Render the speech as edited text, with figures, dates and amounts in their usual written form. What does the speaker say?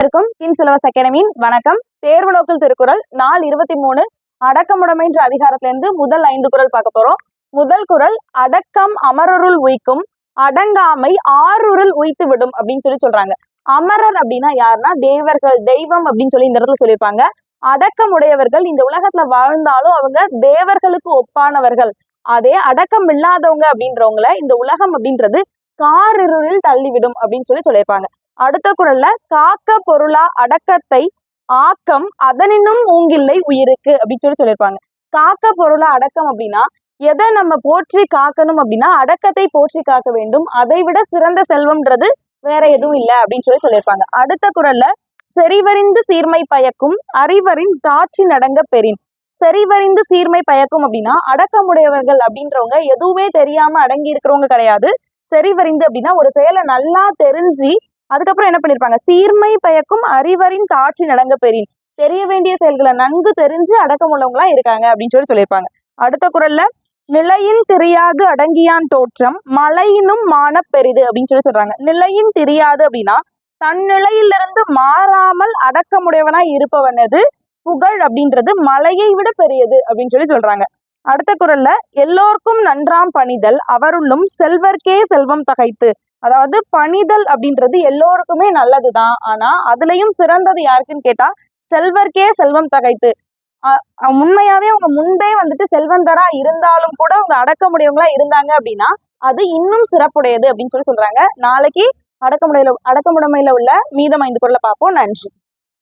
King syllabus அகாடமியின் வணக்கம். தேர்வு நோக்கில் திருக்குறள் நாள் 23 அடக்கமுடைமை என்ற அதிகாரத்திலிருந்து முதல் 5 குறள் பார்க்க போறோம். முதல் குறள், அடக்கம் அமரருள் உய்க்கும், அடங்காமை ஆறுருள் உய்த்து விடும் அப்படின்னு சொல்றாங்க. அமரர் அப்படின்னா யாருன்னா தேவர்கள், தெய்வம் அப்படின்னு சொல்லி இந்த இடத்துல சொல்லியிருப்பாங்க. அடக்கம் உடையவர்கள் இந்த உலகத்துல வாழ்ந்தாலும் அவங்க தேவர்களுக்கு ஒப்பானவர்கள். அதே அடக்கம் இல்லாதவங்க அப்படின்றவங்கள இந்த உலகம் அப்படின்றது காரிருளில் தள்ளிவிடும் அப்படின்னு சொல்லியிருப்பாங்க. அடுத்த குறள்ல, காக்க பொருளா அடக்கத்தை ஆக்கம் அதனினும் ஊங்கில்லை உயிருக்கு அப்படின்னு சொல்லியிருப்பாங்க. காக்க பொருளா அடக்கம் அப்படின்னா எதை நம்ம போற்றி காக்கணும் அப்படின்னா அடக்கத்தை போற்றி காக்க வேண்டும். அதை விட சிறந்த செல்வம்ன்றது வேற எதுவும் இல்லை அப்படின்னு சொல்லியிருப்பாங்க. அடுத்த குறள்ல, செறிவறிந்து சீர்மை பயக்கும் அறிவறின் தாற்றி நடங்க பெறின். செறிவறிந்து சீர்மை பயக்கும் அப்படின்னா அடக்கமுடையவர்கள் அப்படின்றவங்க எதுவுமே தெரியாம அடங்கி இருக்கிறவங்க கிடையாது. செறிவறிந்து அப்படின்னா ஒரு செயலை நல்லா தெரிஞ்சு அதுக்கப்புறம் என்ன பண்ணிருப்பாங்க, சீர்மை பயக்கும் அறிவறின் தாற்றி நடங்க பெறின். தெரிய வேண்டிய செயல்களை நன்கு தெரிஞ்சு அடக்கம் உள்ளவங்களா இருக்காங்க அப்படின்னு சொல்லியிருப்பாங்க. அடுத்த குறள்ல, நிலையின் தெரியாது அடங்கியான் தோற்றம் மலையினும் மான பெரிது அப்படின்னு சொல்றாங்க. நிலையின் தெரியாது அப்படின்னா தன் நிலையிலிருந்து மாறாமல் அடக்கமுடையவனா இருப்பவனது புகழ் அப்படின்றது மலையை விட பெரியது அப்படின்னு சொல்றாங்க. அடுத்த குறள்ல, எல்லோருக்கும் நன்றாம் பணிதல் அவருள்ளும் செல்வர்க்கே செல்வம் தகைத்து. அதாவது பணிதல் அப்படின்றது எல்லோருக்குமே நல்லதுதான், ஆனா அதுலயும் சிறந்தது யாருக்குன்னு கேட்டா செல்வர்க்கே செல்வம் தகைத்து. உண்மையாவே அவங்க முன்பே செல்வந்தரா இருந்தாலும் கூட அவங்க அடக்கமுடையவங்களா இருந்தாங்க அப்படின்னா அது இன்னும் சிறப்புடையது அப்படின்னு சொல்றாங்க. நாளைக்கு அடக்கமுடைமையில உள்ள மீதம் 5 குறளை பார்ப்போம். நன்றி.